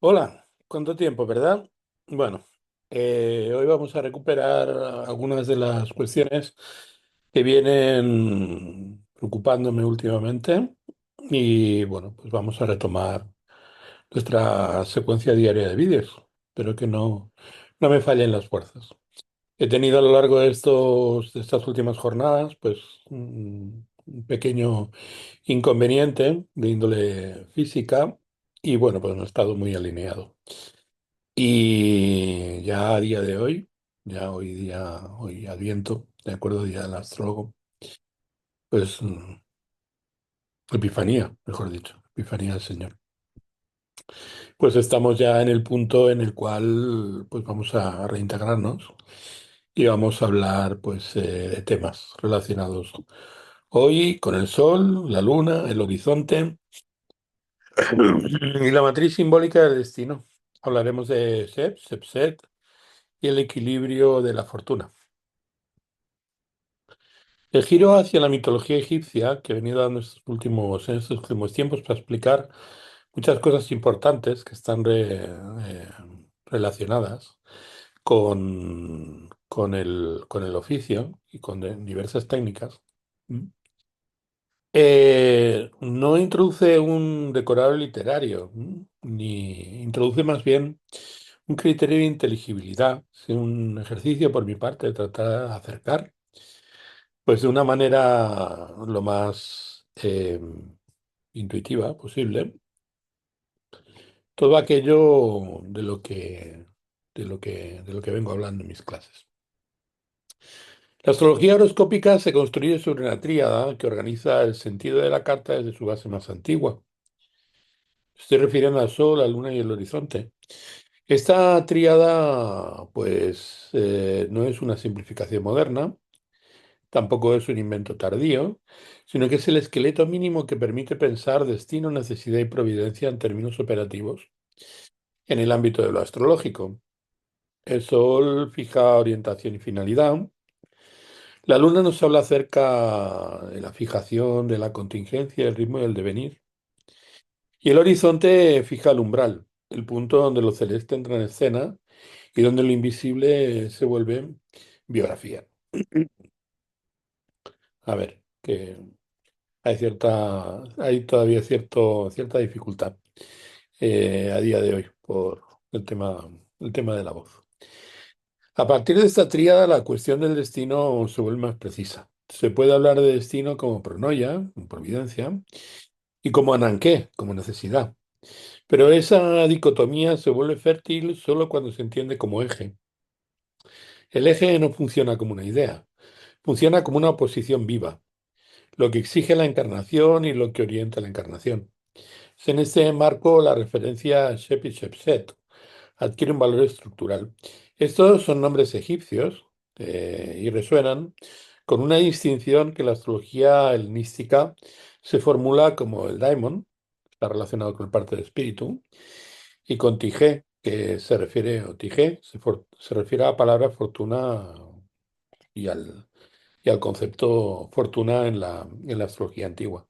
Hola, ¿cuánto tiempo, verdad? Bueno, hoy vamos a recuperar algunas de las cuestiones que vienen preocupándome últimamente y bueno, pues vamos a retomar nuestra secuencia diaria de vídeos. Espero que no me fallen las fuerzas. He tenido a lo largo de estas últimas jornadas, pues un pequeño inconveniente de índole física y bueno, pues no he estado muy alineado. Y ya a día de hoy, ya hoy día, hoy Adviento, de acuerdo, día del astrólogo, pues Epifanía, mejor dicho, Epifanía del Señor. Pues estamos ya en el punto en el cual pues vamos a reintegrarnos y vamos a hablar pues de temas relacionados hoy con el Sol, la Luna, el horizonte y la matriz simbólica del destino. Hablaremos de Seb, Sepset y el equilibrio de la fortuna. El giro hacia la mitología egipcia que ha venido dando en estos últimos tiempos para explicar muchas cosas importantes que están relacionadas con el oficio y con diversas técnicas. ¿Mm? No introduce un decorado literario, ni introduce más bien un criterio de inteligibilidad, es un ejercicio por mi parte de tratar de acercar pues de una manera lo más intuitiva posible, todo aquello de lo que vengo hablando en mis clases. La astrología horoscópica se construye sobre una tríada que organiza el sentido de la carta desde su base más antigua. Estoy refiriendo al Sol, la Luna y el horizonte. Esta tríada, pues, no es una simplificación moderna, tampoco es un invento tardío, sino que es el esqueleto mínimo que permite pensar destino, necesidad y providencia en términos operativos en el ámbito de lo astrológico. El Sol fija orientación y finalidad. La Luna nos habla acerca de la fijación, de la contingencia, el ritmo y el devenir. Y el horizonte fija el umbral, el punto donde lo celeste entra en escena y donde lo invisible se vuelve biografía. A ver, que hay todavía cierta dificultad a día de hoy por el tema de la voz. A partir de esta tríada, la cuestión del destino se vuelve más precisa. Se puede hablar de destino como pronoia, como providencia, y como ananqué, como necesidad. Pero esa dicotomía se vuelve fértil solo cuando se entiende como eje. El eje no funciona como una idea, funciona como una oposición viva, lo que exige la encarnación y lo que orienta la encarnación. Es en este marco la referencia a Shep y Shepset adquiere un valor estructural. Estos son nombres egipcios y resuenan con una distinción que la astrología helenística se formula como el daimon, está relacionado con el parte del espíritu, y con Tige, que se refiere, o Tige, se refiere a la palabra fortuna y y al concepto fortuna en la astrología antigua.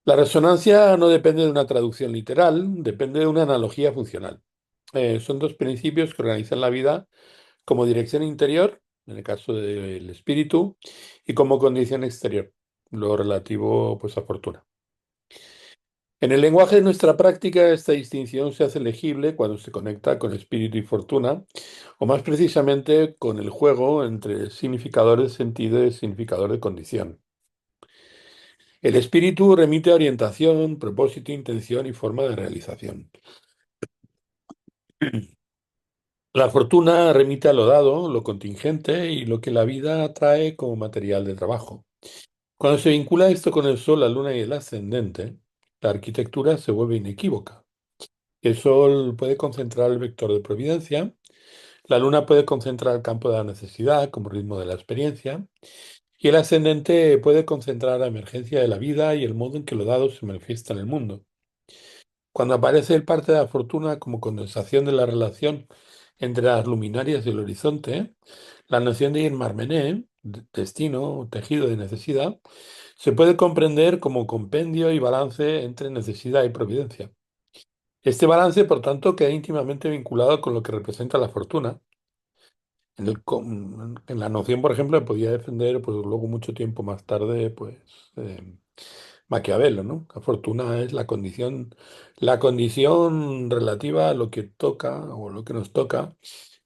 La resonancia no depende de una traducción literal, depende de una analogía funcional. Son dos principios que organizan la vida como dirección interior, en el caso del espíritu, y como condición exterior, lo relativo pues a fortuna. En el lenguaje de nuestra práctica, esta distinción se hace legible cuando se conecta con espíritu y fortuna, o más precisamente con el juego entre significador de sentido y significador de condición. El espíritu remite a orientación, propósito, intención y forma de realización. La fortuna remite a lo dado, lo contingente y lo que la vida trae como material de trabajo. Cuando se vincula esto con el Sol, la Luna y el ascendente, la arquitectura se vuelve inequívoca. El Sol puede concentrar el vector de providencia, la Luna puede concentrar el campo de la necesidad como ritmo de la experiencia, y el ascendente puede concentrar la emergencia de la vida y el modo en que lo dado se manifiesta en el mundo. Cuando aparece el parte de la fortuna como condensación de la relación entre las luminarias y el horizonte, la noción de Irmarmené, destino, tejido de necesidad, se puede comprender como compendio y balance entre necesidad y providencia. Este balance, por tanto, queda íntimamente vinculado con lo que representa la fortuna. En la noción, por ejemplo, que podía defender, pues luego mucho tiempo más tarde, pues Maquiavelo, ¿no? La fortuna es la condición relativa a lo que toca o lo que nos toca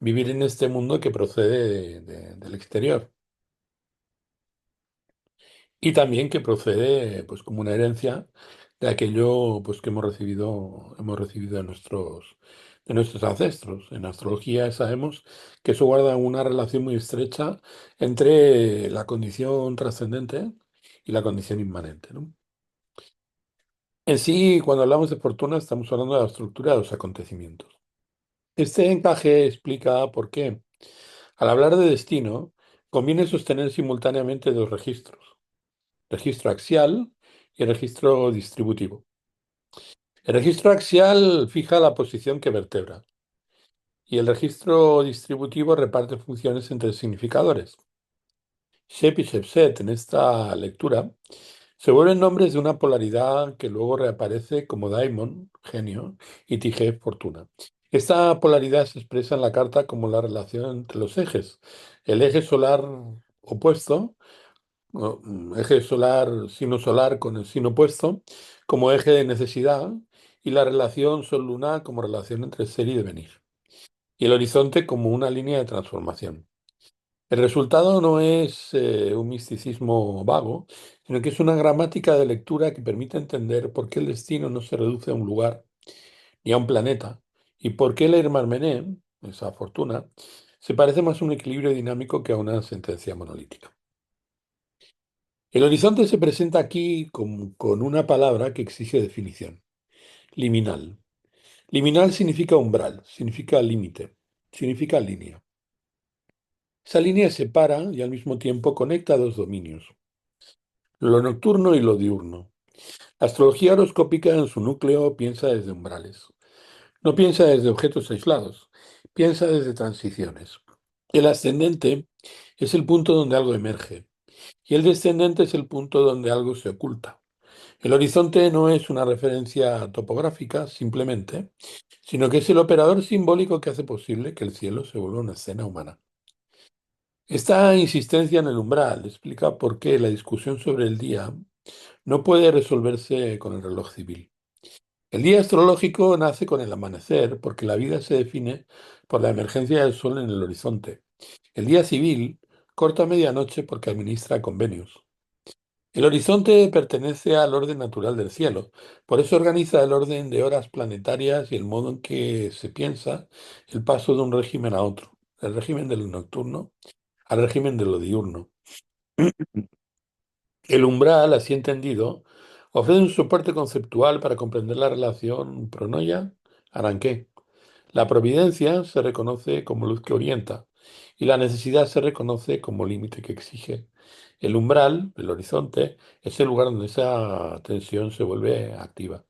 vivir en este mundo que procede del exterior y también que procede, pues, como una herencia de aquello, pues, que hemos recibido de nuestros ancestros. En astrología sabemos que eso guarda una relación muy estrecha entre la condición trascendente y la condición inmanente, ¿no? En sí, cuando hablamos de fortuna, estamos hablando de la estructura de los acontecimientos. Este encaje explica por qué, al hablar de destino, conviene sostener simultáneamente dos registros: registro axial y registro distributivo. El registro axial fija la posición que vertebra y el registro distributivo reparte funciones entre significadores. Shep y Shepset en esta lectura se vuelven nombres de una polaridad que luego reaparece como Daimon, genio, y Tige, fortuna. Esta polaridad se expresa en la carta como la relación entre los ejes. El eje solar opuesto, eje solar, signo solar con el signo opuesto, como eje de necesidad, y la relación sol-luna como relación entre ser y devenir. Y el horizonte como una línea de transformación. El resultado no es un misticismo vago, sino que es una gramática de lectura que permite entender por qué el destino no se reduce a un lugar ni a un planeta, y por qué la Irmarmené, esa fortuna, se parece más a un equilibrio dinámico que a una sentencia monolítica. El horizonte se presenta aquí con una palabra que exige definición: liminal. Liminal significa umbral, significa límite, significa línea. Esa línea separa y al mismo tiempo conecta dos dominios: lo nocturno y lo diurno. La astrología horoscópica en su núcleo piensa desde umbrales. No piensa desde objetos aislados, piensa desde transiciones. El ascendente es el punto donde algo emerge y el descendente es el punto donde algo se oculta. El horizonte no es una referencia topográfica simplemente, sino que es el operador simbólico que hace posible que el cielo se vuelva una escena humana. Esta insistencia en el umbral explica por qué la discusión sobre el día no puede resolverse con el reloj civil. El día astrológico nace con el amanecer porque la vida se define por la emergencia del sol en el horizonte. El día civil corta a medianoche porque administra convenios. El horizonte pertenece al orden natural del cielo, por eso organiza el orden de horas planetarias y el modo en que se piensa el paso de un régimen a otro, del régimen de lo nocturno al régimen de lo diurno. El umbral, así entendido, ofrece un soporte conceptual para comprender la relación pronoia-aranqué. La providencia se reconoce como luz que orienta y la necesidad se reconoce como límite que exige. El umbral, el horizonte, es el lugar donde esa tensión se vuelve activa.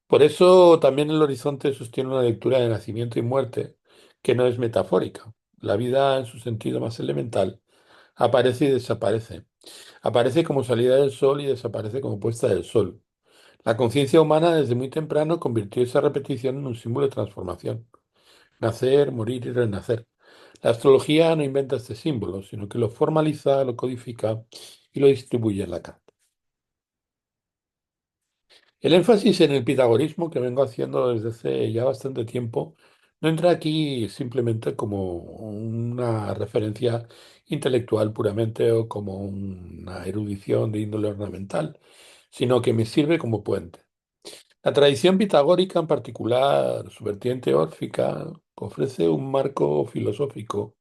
Por eso también el horizonte sostiene una lectura de nacimiento y muerte que no es metafórica. La vida en su sentido más elemental aparece y desaparece. Aparece como salida del sol y desaparece como puesta del sol. La conciencia humana desde muy temprano convirtió esa repetición en un símbolo de transformación: nacer, morir y renacer. La astrología no inventa este símbolo, sino que lo formaliza, lo codifica y lo distribuye en la carta. El énfasis en el pitagorismo que vengo haciendo desde hace ya bastante tiempo no entra aquí simplemente como una referencia intelectual puramente o como una erudición de índole ornamental, sino que me sirve como puente. La tradición pitagórica, en particular su vertiente órfica, ofrece un marco filosófico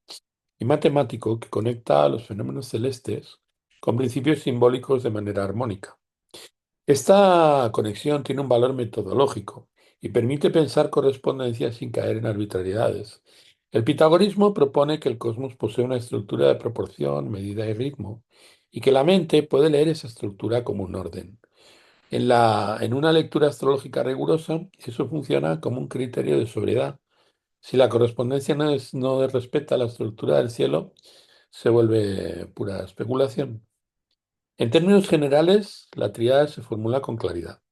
y matemático que conecta a los fenómenos celestes con principios simbólicos de manera armónica. Esta conexión tiene un valor metodológico y permite pensar correspondencias sin caer en arbitrariedades. El pitagorismo propone que el cosmos posee una estructura de proporción, medida y ritmo, y que la mente puede leer esa estructura como un orden. En una lectura astrológica rigurosa, eso funciona como un criterio de sobriedad. Si la correspondencia no respeta la estructura del cielo, se vuelve pura especulación. En términos generales, la tríada se formula con claridad.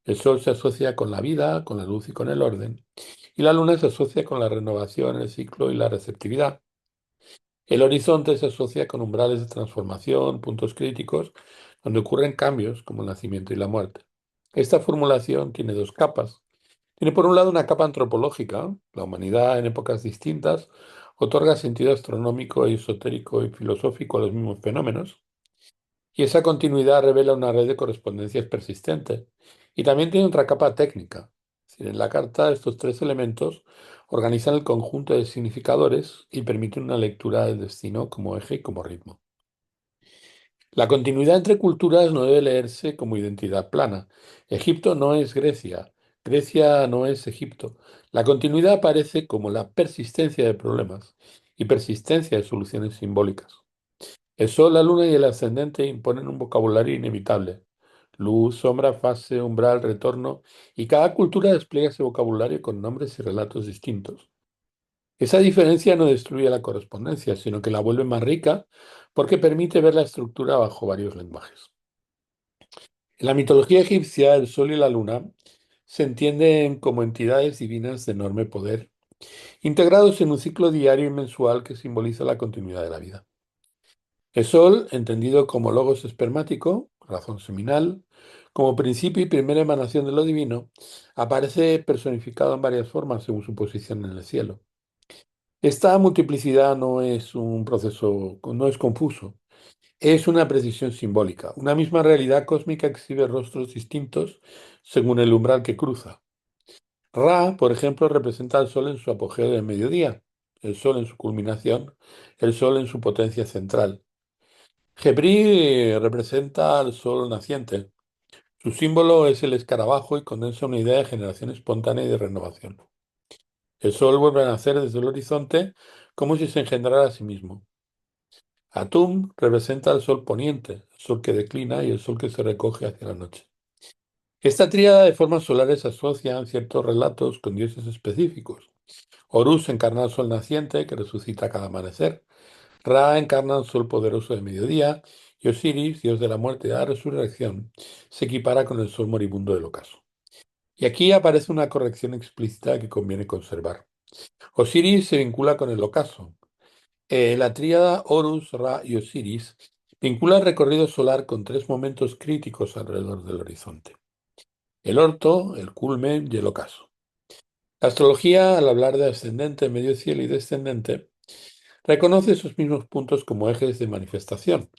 El Sol se asocia con la vida, con la luz y con el orden, y la Luna se asocia con la renovación, el ciclo y la receptividad. El horizonte se asocia con umbrales de transformación, puntos críticos, donde ocurren cambios como el nacimiento y la muerte. Esta formulación tiene dos capas. Tiene por un lado una capa antropológica, la humanidad en épocas distintas otorga sentido astronómico, esotérico y filosófico a los mismos fenómenos, y esa continuidad revela una red de correspondencias persistente. Y también tiene otra capa técnica. Es decir, en la carta estos tres elementos organizan el conjunto de significadores y permiten una lectura del destino como eje y como ritmo. La continuidad entre culturas no debe leerse como identidad plana. Egipto no es Grecia, Grecia no es Egipto. La continuidad aparece como la persistencia de problemas y persistencia de soluciones simbólicas. El sol, la luna y el ascendente imponen un vocabulario inevitable. Luz, sombra, fase, umbral, retorno, y cada cultura despliega ese vocabulario con nombres y relatos distintos. Esa diferencia no destruye la correspondencia, sino que la vuelve más rica porque permite ver la estructura bajo varios lenguajes. En la mitología egipcia, el sol y la luna se entienden como entidades divinas de enorme poder, integrados en un ciclo diario y mensual que simboliza la continuidad de la vida. El sol, entendido como logos espermático, razón seminal, como principio y primera emanación de lo divino, aparece personificado en varias formas según su posición en el cielo. Esta multiplicidad no es un proceso, no es confuso, es una precisión simbólica. Una misma realidad cósmica exhibe rostros distintos según el umbral que cruza. Ra, por ejemplo, representa al sol en su apogeo de mediodía, el sol en su culminación, el sol en su potencia central. Gebrí representa al sol naciente. Su símbolo es el escarabajo y condensa una idea de generación espontánea y de renovación. El sol vuelve a nacer desde el horizonte como si se engendrara a sí mismo. Atum representa al sol poniente, el sol que declina y el sol que se recoge hacia la noche. Esta tríada de formas solares asocia en ciertos relatos con dioses específicos. Horus encarna al sol naciente que resucita cada amanecer. Ra encarna al sol poderoso de mediodía y Osiris, dios de la muerte y de la resurrección, se equipara con el sol moribundo del ocaso. Y aquí aparece una corrección explícita que conviene conservar. Osiris se vincula con el ocaso. La tríada Horus, Ra y Osiris vincula el recorrido solar con tres momentos críticos alrededor del horizonte: el orto, el culmen y el ocaso. La astrología, al hablar de ascendente, medio cielo y descendente, reconoce esos mismos puntos como ejes de manifestación.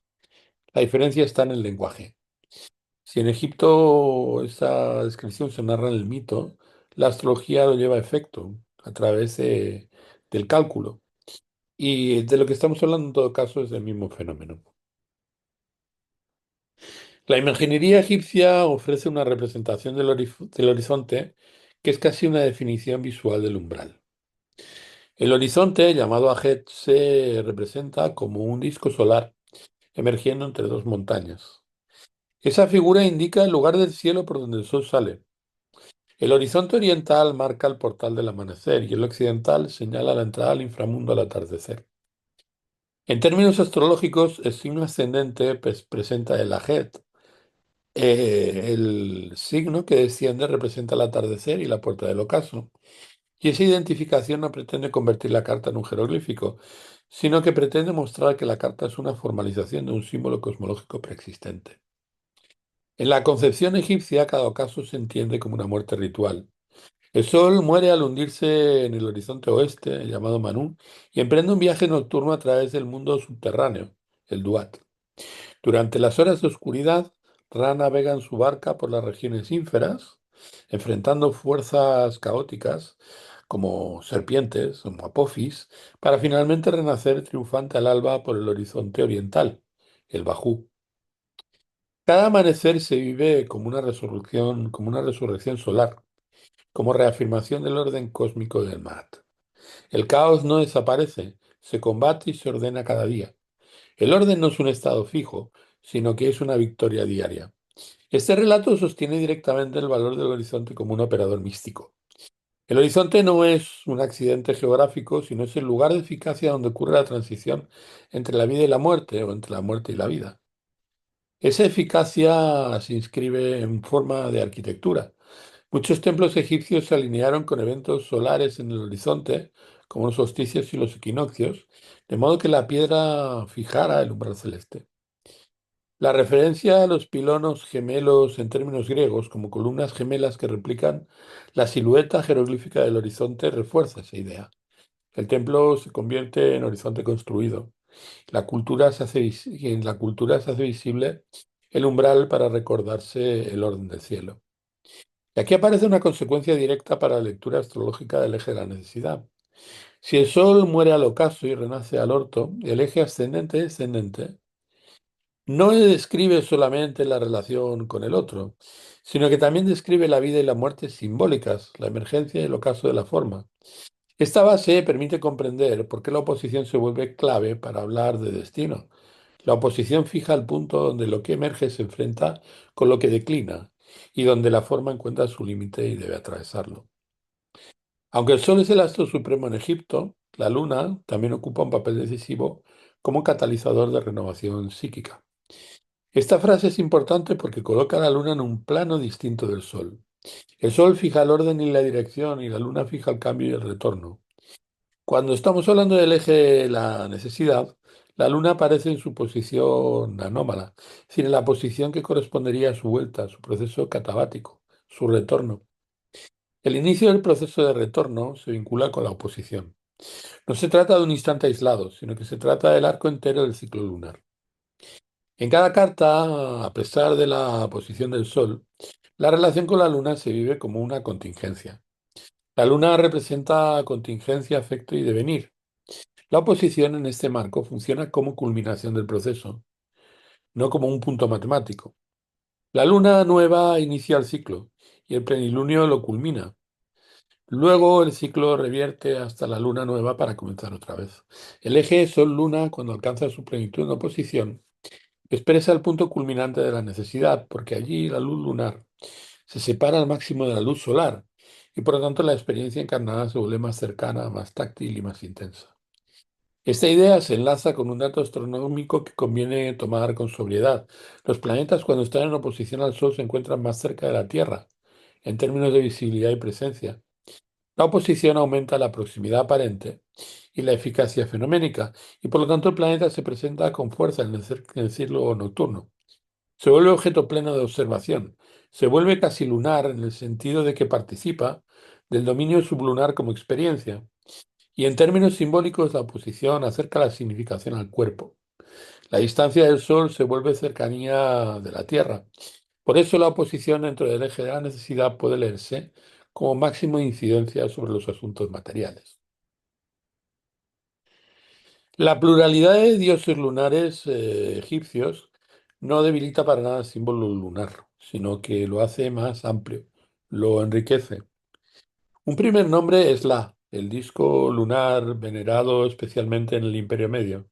La diferencia está en el lenguaje. Si en Egipto esa descripción se narra en el mito, la astrología lo lleva a efecto a través del cálculo. Y de lo que estamos hablando en todo caso es del mismo fenómeno. La imaginería egipcia ofrece una representación del horizonte que es casi una definición visual del umbral. El horizonte, llamado Ajet, se representa como un disco solar emergiendo entre dos montañas. Esa figura indica el lugar del cielo por donde el sol sale. El horizonte oriental marca el portal del amanecer y el occidental señala la entrada al inframundo al atardecer. En términos astrológicos, el signo ascendente presenta el Ajet. El signo que desciende representa el atardecer y la puerta del ocaso. Y esa identificación no pretende convertir la carta en un jeroglífico, sino que pretende mostrar que la carta es una formalización de un símbolo cosmológico preexistente. En la concepción egipcia, cada ocaso se entiende como una muerte ritual. El sol muere al hundirse en el horizonte oeste, llamado Manú, y emprende un viaje nocturno a través del mundo subterráneo, el Duat. Durante las horas de oscuridad, Ra navega en su barca por las regiones ínferas, enfrentando fuerzas caóticas como serpientes, como Apophis, para finalmente renacer triunfante al alba por el horizonte oriental, el Bajú. Cada amanecer se vive como una resurrección solar, como reafirmación del orden cósmico del Maat. El caos no desaparece, se combate y se ordena cada día. El orden no es un estado fijo, sino que es una victoria diaria. Este relato sostiene directamente el valor del horizonte como un operador místico. El horizonte no es un accidente geográfico, sino es el lugar de eficacia donde ocurre la transición entre la vida y la muerte, o entre la muerte y la vida. Esa eficacia se inscribe en forma de arquitectura. Muchos templos egipcios se alinearon con eventos solares en el horizonte, como los solsticios y los equinoccios, de modo que la piedra fijara el umbral celeste. La referencia a los pilonos gemelos en términos griegos, como columnas gemelas que replican la silueta jeroglífica del horizonte, refuerza esa idea. El templo se convierte en horizonte construido. Y en la cultura se hace visible el umbral para recordarse el orden del cielo. Y aquí aparece una consecuencia directa para la lectura astrológica del eje de la necesidad. Si el Sol muere al ocaso y renace al orto, el eje ascendente-descendente no describe solamente la relación con el otro, sino que también describe la vida y la muerte simbólicas, la emergencia y el ocaso de la forma. Esta base permite comprender por qué la oposición se vuelve clave para hablar de destino. La oposición fija el punto donde lo que emerge se enfrenta con lo que declina y donde la forma encuentra su límite y debe atravesarlo. Aunque el Sol es el astro supremo en Egipto, la Luna también ocupa un papel decisivo como catalizador de renovación psíquica. Esta frase es importante porque coloca a la Luna en un plano distinto del Sol. El Sol fija el orden y la dirección y la Luna fija el cambio y el retorno. Cuando estamos hablando del eje de la necesidad, la Luna aparece en su posición anómala, es decir, en la posición que correspondería a su vuelta, a su proceso catabático, su retorno. El inicio del proceso de retorno se vincula con la oposición. No se trata de un instante aislado, sino que se trata del arco entero del ciclo lunar. En cada carta, a pesar de la posición del Sol, la relación con la Luna se vive como una contingencia. La Luna representa contingencia, afecto y devenir. La oposición en este marco funciona como culminación del proceso, no como un punto matemático. La luna nueva inicia el ciclo y el plenilunio lo culmina. Luego el ciclo revierte hasta la luna nueva para comenzar otra vez. El eje Sol-Luna, cuando alcanza su plenitud en oposición, expresa el punto culminante de la necesidad, porque allí la luz lunar se separa al máximo de la luz solar y por lo tanto la experiencia encarnada se vuelve más cercana, más táctil y más intensa. Esta idea se enlaza con un dato astronómico que conviene tomar con sobriedad. Los planetas, cuando están en oposición al Sol, se encuentran más cerca de la Tierra, en términos de visibilidad y presencia. La oposición aumenta la proximidad aparente y la eficacia fenoménica, y por lo tanto el planeta se presenta con fuerza en el cielo nocturno. Se vuelve objeto pleno de observación. Se vuelve casi lunar en el sentido de que participa del dominio sublunar como experiencia. Y en términos simbólicos, la oposición acerca la significación al cuerpo. La distancia del Sol se vuelve cercanía de la Tierra. Por eso la oposición dentro del eje de la necesidad puede leerse como máximo de incidencia sobre los asuntos materiales. La pluralidad de dioses lunares egipcios no debilita para nada el símbolo lunar, sino que lo hace más amplio, lo enriquece. Un primer nombre es La, el disco lunar venerado especialmente en el Imperio Medio.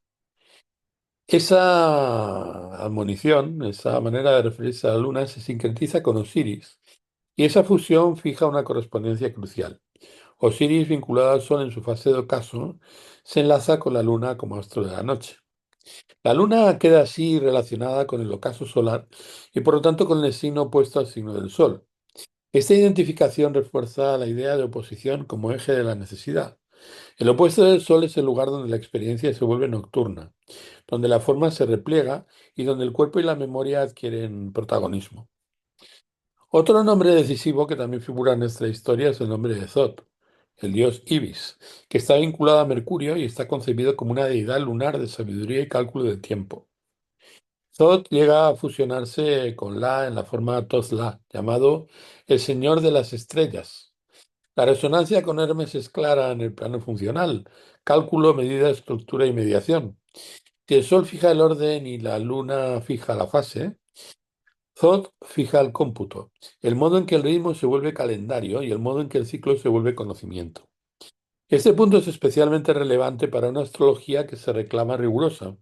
Esa admonición, esa manera de referirse a la luna, se sincretiza con Osiris y esa fusión fija una correspondencia crucial. Osiris, vinculado al Sol en su fase de ocaso, se enlaza con la luna como astro de la noche. La luna queda así relacionada con el ocaso solar y por lo tanto con el signo opuesto al signo del Sol. Esta identificación refuerza la idea de oposición como eje de la necesidad. El opuesto del Sol es el lugar donde la experiencia se vuelve nocturna, donde la forma se repliega y donde el cuerpo y la memoria adquieren protagonismo. Otro nombre decisivo que también figura en nuestra historia es el nombre de Thoth, el dios Ibis, que está vinculado a Mercurio y está concebido como una deidad lunar de sabiduría y cálculo del tiempo. Thoth llega a fusionarse con La en la forma Thoth-La, llamado el Señor de las Estrellas. La resonancia con Hermes es clara en el plano funcional, cálculo, medida, estructura y mediación. Si el Sol fija el orden y la Luna fija la fase, Thoth fija el cómputo, el modo en que el ritmo se vuelve calendario y el modo en que el ciclo se vuelve conocimiento. Este punto es especialmente relevante para una astrología que se reclama rigurosa.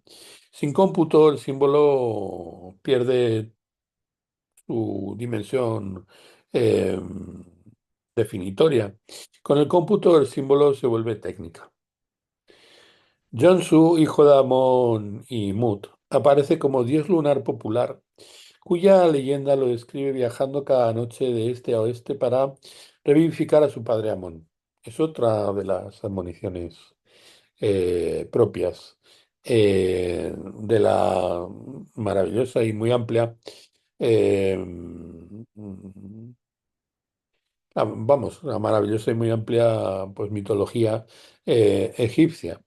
Sin cómputo, el símbolo pierde su dimensión eh, definitoria. Con el cómputo, el símbolo se vuelve técnica. Jonsu, hijo de Amón y Mut, aparece como dios lunar popular cuya leyenda lo describe viajando cada noche de este a oeste para revivificar a su padre Amón. Es otra de las admoniciones propias de la maravillosa y muy amplia, eh, vamos, la maravillosa y muy amplia pues, mitología egipcia.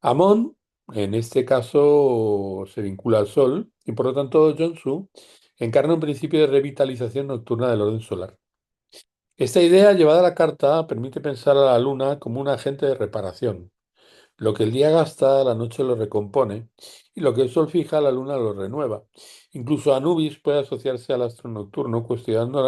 Amón, en este caso, se vincula al Sol y por lo tanto Jonsu encarna un principio de revitalización nocturna del orden solar. Esta idea llevada a la carta permite pensar a la Luna como un agente de reparación. Lo que el día gasta, la noche lo recompone, y lo que el sol fija, la luna lo renueva. Incluso Anubis puede asociarse al astro nocturno, custodiando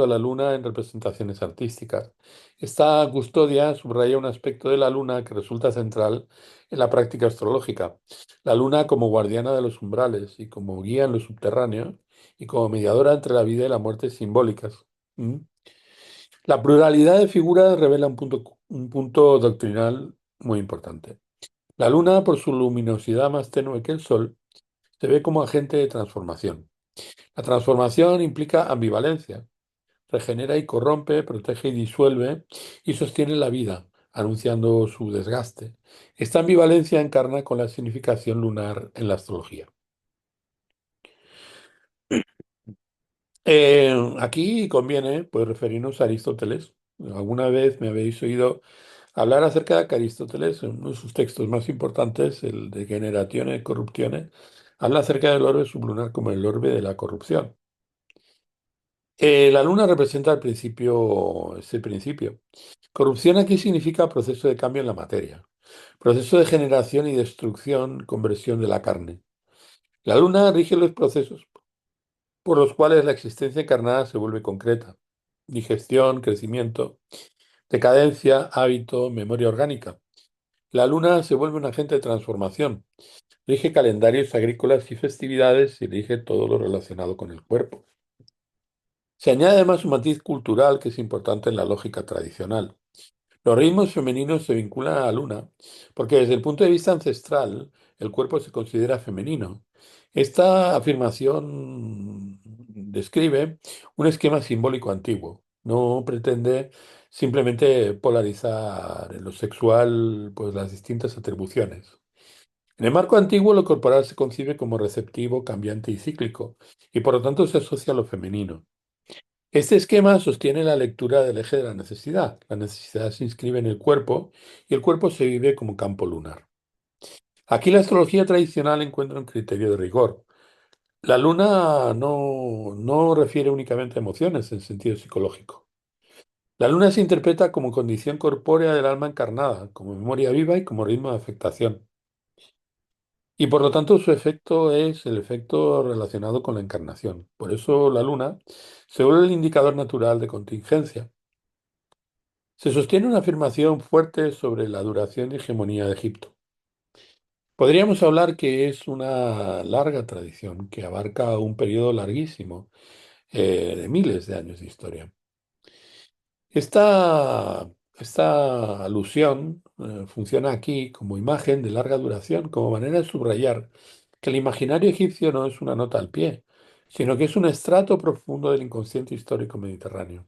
a la luna en representaciones artísticas. Esta custodia subraya un aspecto de la luna que resulta central en la práctica astrológica. La luna como guardiana de los umbrales y como guía en lo subterráneo y como mediadora entre la vida y la muerte simbólicas. ¿Mm? La pluralidad de figuras revela un punto doctrinal muy importante. La luna, por su luminosidad más tenue que el sol, se ve como agente de transformación. La transformación implica ambivalencia. Regenera y corrompe, protege y disuelve y sostiene la vida, anunciando su desgaste. Esta ambivalencia encarna con la significación lunar en la astrología. Aquí conviene pues, referirnos a Aristóteles. Alguna vez me habéis oído hablar acerca de que Aristóteles, en uno de sus textos más importantes, el de Generatione et Corruptione, habla acerca del orbe sublunar como el orbe de la corrupción. La luna representa ese principio. Corrupción aquí significa proceso de cambio en la materia, proceso de generación y destrucción, conversión de la carne. La luna rige los procesos por los cuales la existencia encarnada se vuelve concreta. Digestión, crecimiento, decadencia, hábito, memoria orgánica. La luna se vuelve un agente de transformación. Rige calendarios agrícolas y festividades y rige todo lo relacionado con el cuerpo. Se añade además un matiz cultural que es importante en la lógica tradicional. Los ritmos femeninos se vinculan a la luna porque desde el punto de vista ancestral el cuerpo se considera femenino. Esta afirmación describe un esquema simbólico antiguo. No pretende simplemente polarizar en lo sexual pues, las distintas atribuciones. En el marco antiguo, lo corporal se concibe como receptivo, cambiante y cíclico, y por lo tanto se asocia a lo femenino. Este esquema sostiene la lectura del eje de la necesidad. La necesidad se inscribe en el cuerpo y el cuerpo se vive como campo lunar. Aquí la astrología tradicional encuentra un criterio de rigor. La luna no refiere únicamente a emociones en sentido psicológico. La luna se interpreta como condición corpórea del alma encarnada, como memoria viva y como ritmo de afectación. Y por lo tanto su efecto es el efecto relacionado con la encarnación. Por eso la luna se vuelve el indicador natural de contingencia. Se sostiene una afirmación fuerte sobre la duración y hegemonía de Egipto. Podríamos hablar que es una larga tradición que abarca un periodo larguísimo de miles de años de historia. Esta alusión funciona aquí como imagen de larga duración, como manera de subrayar que el imaginario egipcio no es una nota al pie, sino que es un estrato profundo del inconsciente histórico mediterráneo.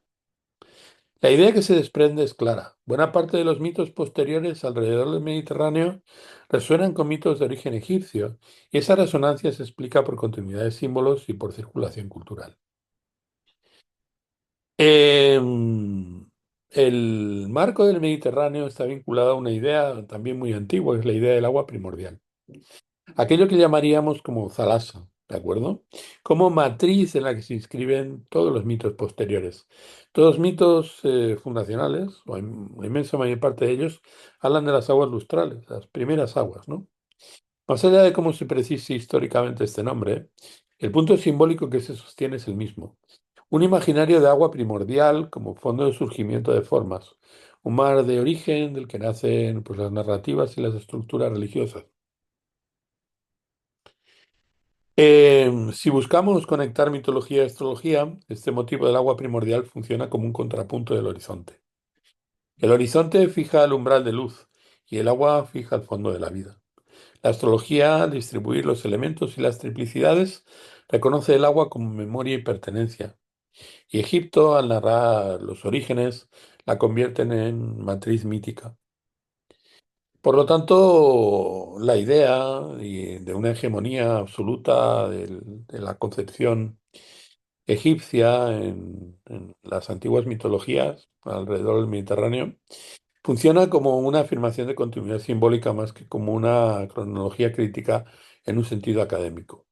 La idea que se desprende es clara. Buena parte de los mitos posteriores alrededor del Mediterráneo resuenan con mitos de origen egipcio, y esa resonancia se explica por continuidad de símbolos y por circulación cultural. El marco del Mediterráneo está vinculado a una idea también muy antigua, que es la idea del agua primordial. Aquello que llamaríamos como zalasa, ¿de acuerdo? Como matriz en la que se inscriben todos los mitos posteriores. Todos mitos fundacionales, o la inmensa mayor parte de ellos, hablan de las aguas lustrales, las primeras aguas, ¿no? Más allá de cómo se precise históricamente este nombre, el punto simbólico que se sostiene es el mismo. Un imaginario de agua primordial como fondo de surgimiento de formas, un mar de origen del que nacen pues, las narrativas y las estructuras religiosas. Si buscamos conectar mitología y astrología, este motivo del agua primordial funciona como un contrapunto del horizonte. El horizonte fija el umbral de luz y el agua fija el fondo de la vida. La astrología, al distribuir los elementos y las triplicidades, reconoce el agua como memoria y pertenencia. Y Egipto, al narrar los orígenes, la convierten en matriz mítica. Por lo tanto, la idea de una hegemonía absoluta de la concepción egipcia en las antiguas mitologías alrededor del Mediterráneo funciona como una afirmación de continuidad simbólica más que como una cronología crítica en un sentido académico.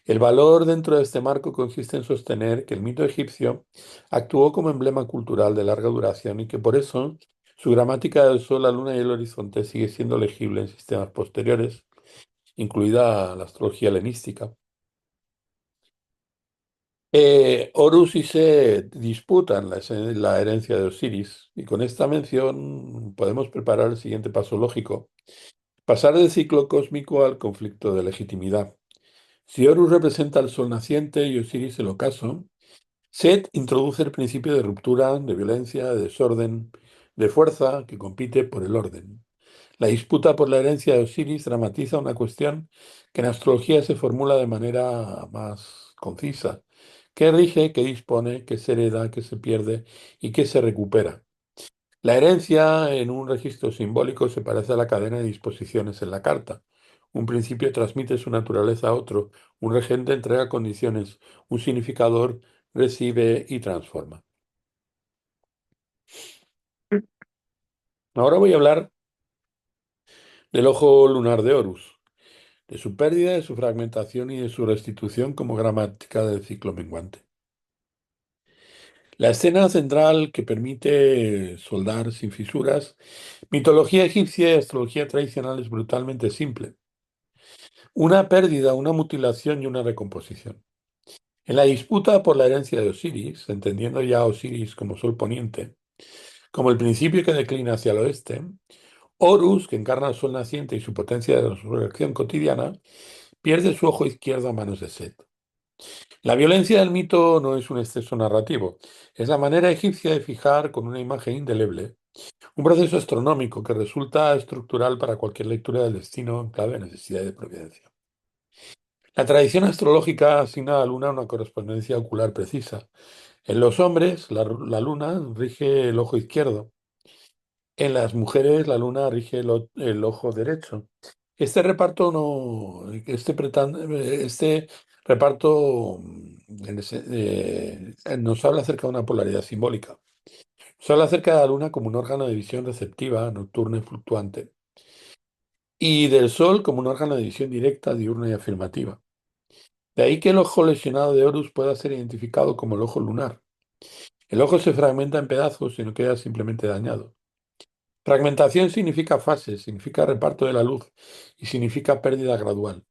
El valor dentro de este marco consiste en sostener que el mito egipcio actuó como emblema cultural de larga duración y que por eso su gramática del sol, la luna y el horizonte sigue siendo legible en sistemas posteriores, incluida la astrología helenística. Horus y Set disputan la herencia de Osiris y con esta mención podemos preparar el siguiente paso lógico, pasar del ciclo cósmico al conflicto de legitimidad. Si Horus representa al sol naciente y Osiris el ocaso, Set introduce el principio de ruptura, de violencia, de desorden, de fuerza que compite por el orden. La disputa por la herencia de Osiris dramatiza una cuestión que en astrología se formula de manera más concisa. ¿Qué rige, qué dispone, qué se hereda, qué se pierde y qué se recupera? La herencia en un registro simbólico se parece a la cadena de disposiciones en la carta. Un principio transmite su naturaleza a otro, un regente entrega condiciones, un significador recibe y transforma. Ahora voy a hablar del ojo lunar de Horus, de su pérdida, de su fragmentación y de su restitución como gramática del ciclo menguante. La escena central que permite soldar sin fisuras, mitología egipcia y astrología tradicional es brutalmente simple. Una pérdida, una mutilación y una recomposición. En la disputa por la herencia de Osiris, entendiendo ya a Osiris como sol poniente, como el principio que declina hacia el oeste, Horus, que encarna el sol naciente y su potencia de resurrección cotidiana, pierde su ojo izquierdo a manos de Set. La violencia del mito no es un exceso narrativo, es la manera egipcia de fijar con una imagen indeleble un proceso astronómico que resulta estructural para cualquier lectura del destino en clave de necesidad y de providencia. La tradición astrológica asigna a la luna una correspondencia ocular precisa. En los hombres, la luna rige el ojo izquierdo. En las mujeres, la luna rige el ojo derecho. Este reparto no, este reparto nos habla acerca de una polaridad simbólica. Nos habla acerca de la luna como un órgano de visión receptiva, nocturna y fluctuante, y del sol como un órgano de visión directa, diurna y afirmativa. De ahí que el ojo lesionado de Horus pueda ser identificado como el ojo lunar. El ojo se fragmenta en pedazos y no queda simplemente dañado. Fragmentación significa fase, significa reparto de la luz y significa pérdida gradual.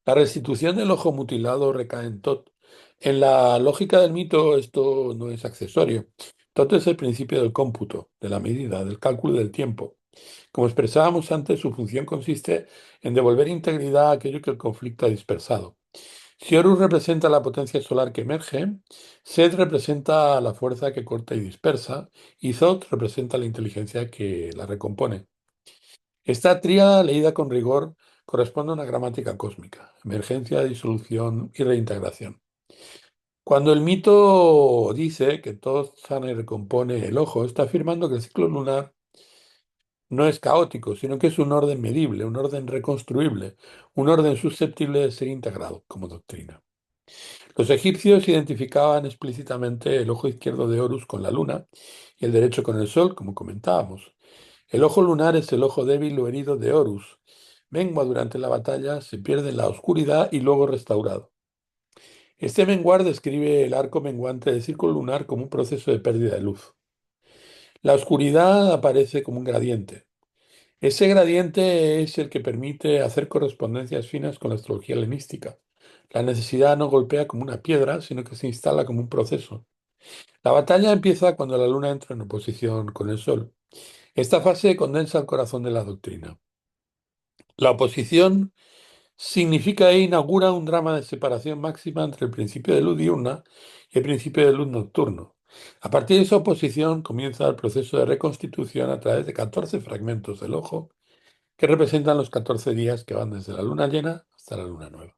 La restitución del ojo mutilado recae en Tot. En la lógica del mito esto no es accesorio. Tot es el principio del cómputo, de la medida, del cálculo del tiempo. Como expresábamos antes, su función consiste en devolver integridad a aquello que el conflicto ha dispersado. Si Horus representa la potencia solar que emerge, Set representa la fuerza que corta y dispersa, y Thoth representa la inteligencia que la recompone. Esta tríada, leída con rigor, corresponde a una gramática cósmica: emergencia, disolución y reintegración. Cuando el mito dice que todo sana y recompone el ojo, está afirmando que el ciclo lunar no es caótico, sino que es un orden medible, un orden reconstruible, un orden susceptible de ser integrado como doctrina. Los egipcios identificaban explícitamente el ojo izquierdo de Horus con la luna y el derecho con el sol, como comentábamos. El ojo lunar es el ojo débil o herido de Horus. Mengua durante la batalla, se pierde en la oscuridad y luego restaurado. Este menguar describe el arco menguante del círculo lunar como un proceso de pérdida de luz. La oscuridad aparece como un gradiente. Ese gradiente es el que permite hacer correspondencias finas con la astrología helenística. La necesidad no golpea como una piedra, sino que se instala como un proceso. La batalla empieza cuando la luna entra en oposición con el sol. Esta fase condensa el corazón de la doctrina. La oposición significa e inaugura un drama de separación máxima entre el principio de luz diurna y el principio de luz nocturno. A partir de esa oposición comienza el proceso de reconstitución a través de 14 fragmentos del ojo que representan los 14 días que van desde la luna llena hasta la luna nueva.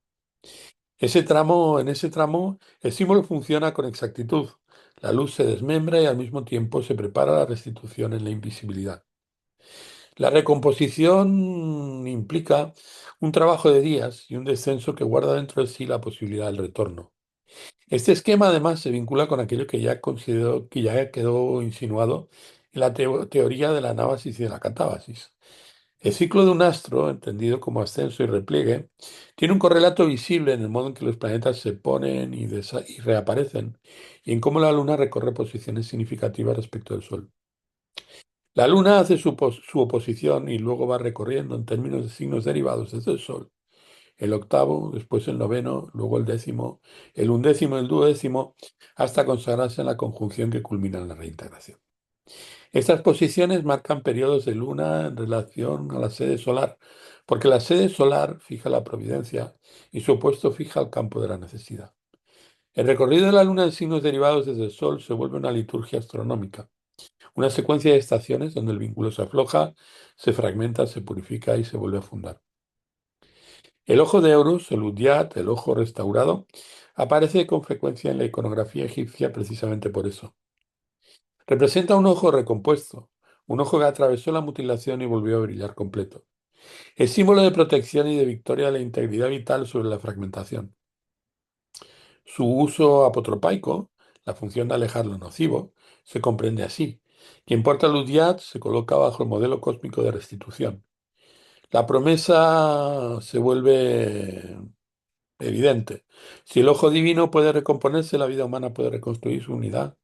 En ese tramo, el símbolo funciona con exactitud. La luz se desmembra y al mismo tiempo se prepara la restitución en la invisibilidad. La recomposición implica un trabajo de días y un descenso que guarda dentro de sí la posibilidad del retorno. Este esquema además se vincula con aquello que ya quedó insinuado en la teoría de la anábasis y de la catábasis. El ciclo de un astro, entendido como ascenso y repliegue, tiene un correlato visible en el modo en que los planetas se ponen y reaparecen y en cómo la Luna recorre posiciones significativas respecto del Sol. La Luna hace su oposición y luego va recorriendo en términos de signos derivados desde el Sol. El octavo, después el noveno, luego el décimo, el undécimo, el duodécimo, hasta consagrarse en la conjunción que culmina en la reintegración. Estas posiciones marcan periodos de luna en relación a la sede solar, porque la sede solar fija la providencia y su opuesto fija el campo de la necesidad. El recorrido de la luna en signos derivados desde el sol se vuelve una liturgia astronómica, una secuencia de estaciones donde el vínculo se afloja, se fragmenta, se purifica y se vuelve a fundar. El ojo de Horus, el Udyat, el ojo restaurado, aparece con frecuencia en la iconografía egipcia precisamente por eso. Representa un ojo recompuesto, un ojo que atravesó la mutilación y volvió a brillar completo. Es símbolo de protección y de victoria de la integridad vital sobre la fragmentación. Su uso apotropaico, la función de alejar lo nocivo, se comprende así. Quien porta el Udyat se coloca bajo el modelo cósmico de restitución. La promesa se vuelve evidente. Si el ojo divino puede recomponerse, la vida humana puede reconstruir su unidad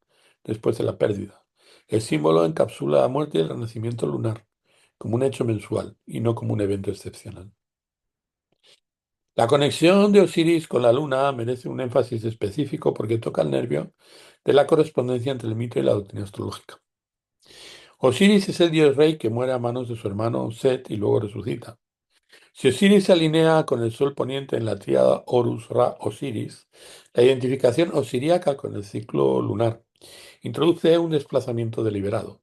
después de la pérdida. El símbolo encapsula la muerte y el renacimiento lunar como un hecho mensual y no como un evento excepcional. La conexión de Osiris con la luna merece un énfasis específico porque toca el nervio de la correspondencia entre el mito y la doctrina astrológica. Osiris es el dios rey que muere a manos de su hermano Set y luego resucita. Si Osiris se alinea con el sol poniente en la tríada Horus-Ra-Osiris, la identificación osiríaca con el ciclo lunar introduce un desplazamiento deliberado.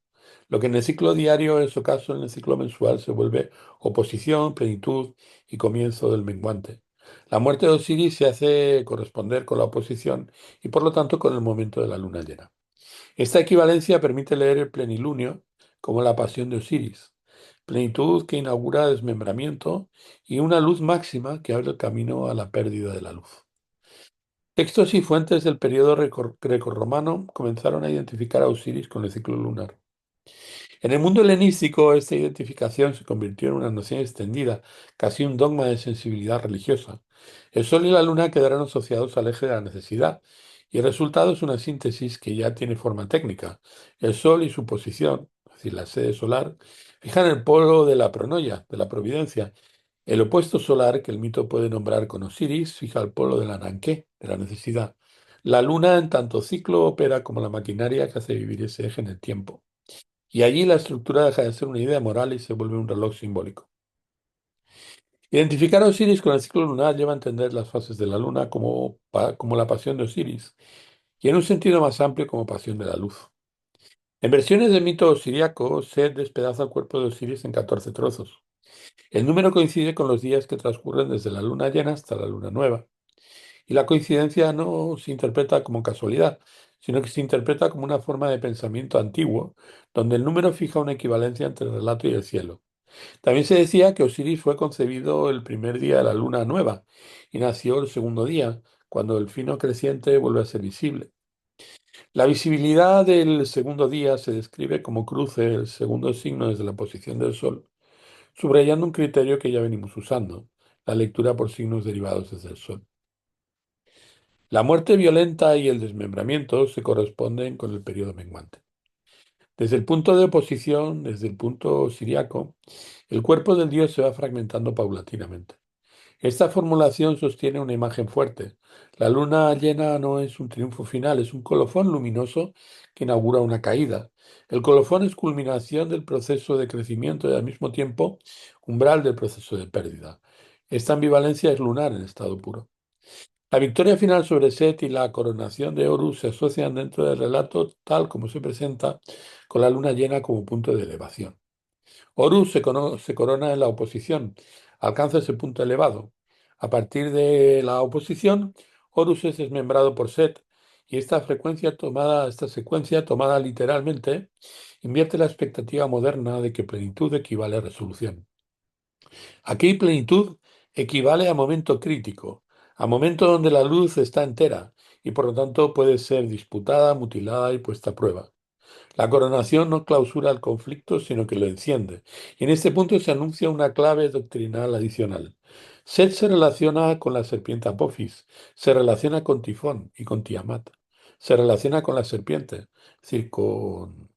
Lo que en el ciclo diario es ocaso, en el ciclo mensual se vuelve oposición, plenitud y comienzo del menguante. La muerte de Osiris se hace corresponder con la oposición y por lo tanto con el momento de la luna llena. Esta equivalencia permite leer el plenilunio como la pasión de Osiris, plenitud que inaugura desmembramiento y una luz máxima que abre el camino a la pérdida de la luz. Textos y fuentes del periodo grecorromano comenzaron a identificar a Osiris con el ciclo lunar. En el mundo helenístico, esta identificación se convirtió en una noción extendida, casi un dogma de sensibilidad religiosa. El sol y la luna quedaron asociados al eje de la necesidad, y el resultado es una síntesis que ya tiene forma técnica. El sol y su posición, es decir, la sede solar, fijan el polo de la pronoia, de la providencia. El opuesto solar, que el mito puede nombrar con Osiris, fija el polo de la nanqué, de la necesidad. La luna, en tanto ciclo, opera como la maquinaria que hace vivir ese eje en el tiempo. Y allí la estructura deja de ser una idea moral y se vuelve un reloj simbólico. Identificar a Osiris con el ciclo lunar lleva a entender las fases de la luna como la pasión de Osiris, y en un sentido más amplio como pasión de la luz. En versiones del mito osiriaco, Set despedaza el cuerpo de Osiris en 14 trozos. El número coincide con los días que transcurren desde la luna llena hasta la luna nueva. Y la coincidencia no se interpreta como casualidad, sino que se interpreta como una forma de pensamiento antiguo, donde el número fija una equivalencia entre el relato y el cielo. También se decía que Osiris fue concebido el primer día de la luna nueva y nació el segundo día, cuando el fino creciente vuelve a ser visible. La visibilidad del segundo día se describe como cruce el segundo signo desde la posición del Sol, subrayando un criterio que ya venimos usando, la lectura por signos derivados desde el Sol. La muerte violenta y el desmembramiento se corresponden con el periodo menguante. Desde el punto de oposición, desde el punto siriaco, el cuerpo del dios se va fragmentando paulatinamente. Esta formulación sostiene una imagen fuerte. La luna llena no es un triunfo final, es un colofón luminoso que inaugura una caída. El colofón es culminación del proceso de crecimiento y al mismo tiempo umbral del proceso de pérdida. Esta ambivalencia es lunar en estado puro. La victoria final sobre Set y la coronación de Horus se asocian dentro del relato tal como se presenta con la luna llena como punto de elevación. Horus se corona en la oposición, alcanza ese punto elevado. A partir de la oposición, Horus es desmembrado por Set y esta secuencia tomada literalmente, invierte la expectativa moderna de que plenitud equivale a resolución. Aquí plenitud equivale a momento crítico, a momento donde la luz está entera y por lo tanto puede ser disputada, mutilada y puesta a prueba. La coronación no clausura el conflicto, sino que lo enciende. Y en este punto se anuncia una clave doctrinal adicional. Set se relaciona con la serpiente Apophis, se relaciona con Tifón y con Tiamat, se relaciona con la serpiente, es decir, con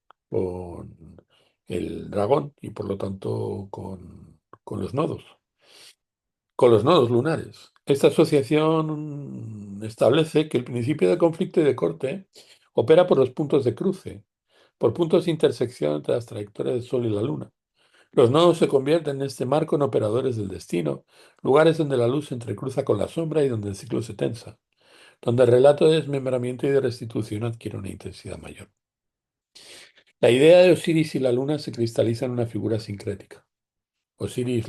el dragón y por lo tanto con con los nodos lunares. Esta asociación establece que el principio de conflicto y de corte opera por los puntos de cruce, por puntos de intersección entre las trayectorias del Sol y la Luna. Los nodos se convierten en este marco en operadores del destino, lugares donde la luz se entrecruza con la sombra y donde el ciclo se tensa, donde el relato de desmembramiento y de restitución adquiere una intensidad mayor. La idea de Osiris y la Luna se cristaliza en una figura sincrética. Osiris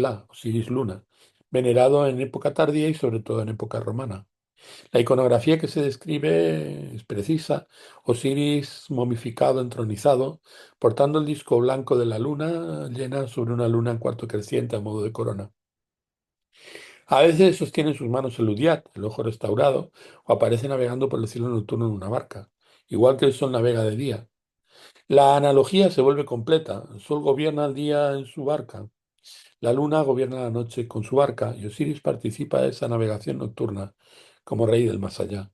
Luna, venerado en época tardía y sobre todo en época romana. La iconografía que se describe es precisa. Osiris momificado, entronizado, portando el disco blanco de la luna llena sobre una luna en cuarto creciente a modo de corona. A veces sostiene en sus manos el Udiat, el ojo restaurado, o aparece navegando por el cielo nocturno en una barca, igual que el sol navega de día. La analogía se vuelve completa. El sol gobierna el día en su barca, la luna gobierna la noche con su barca, y Osiris participa de esa navegación nocturna como rey del más allá.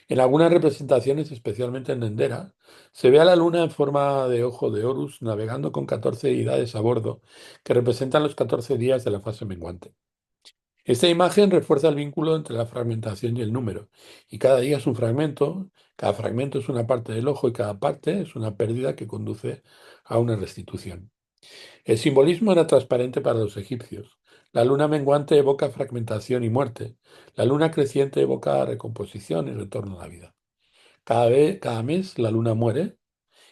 En algunas representaciones, especialmente en Dendera, se ve a la luna en forma de ojo de Horus navegando con 14 deidades a bordo, que representan los 14 días de la fase menguante. Esta imagen refuerza el vínculo entre la fragmentación y el número, y cada día es un fragmento, cada fragmento es una parte del ojo y cada parte es una pérdida que conduce a una restitución. El simbolismo era transparente para los egipcios. La luna menguante evoca fragmentación y muerte. La luna creciente evoca recomposición y retorno a la vida. Cada mes la luna muere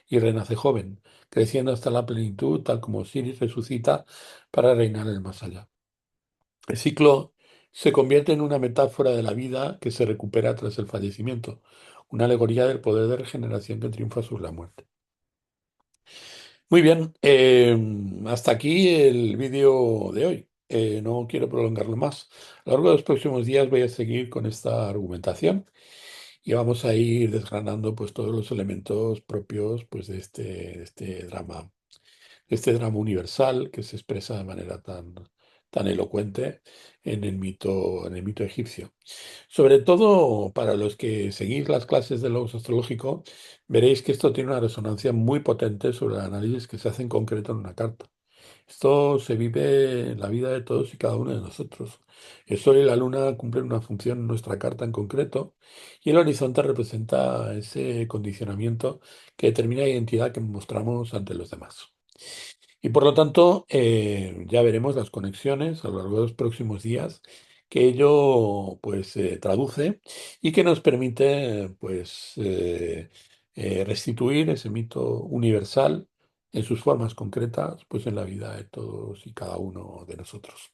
y renace joven, creciendo hasta la plenitud, tal como Osiris resucita para reinar en el más allá. El ciclo se convierte en una metáfora de la vida que se recupera tras el fallecimiento, una alegoría del poder de regeneración que triunfa sobre la muerte. Muy bien, hasta aquí el vídeo de hoy. No quiero prolongarlo más. A lo largo de los próximos días voy a seguir con esta argumentación y vamos a ir desgranando pues todos los elementos propios pues de este drama universal que se expresa de manera tan elocuente en el mito egipcio. Sobre todo para los que seguís las clases de logos astrológico, veréis que esto tiene una resonancia muy potente sobre el análisis que se hace en concreto en una carta. Esto se vive en la vida de todos y cada uno de nosotros. El Sol y la Luna cumplen una función en nuestra carta en concreto y el horizonte representa ese condicionamiento que determina la identidad que mostramos ante los demás. Y por lo tanto, ya veremos las conexiones a lo largo de los próximos días que ello pues traduce y que nos permite restituir ese mito universal en sus formas concretas pues en la vida de todos y cada uno de nosotros.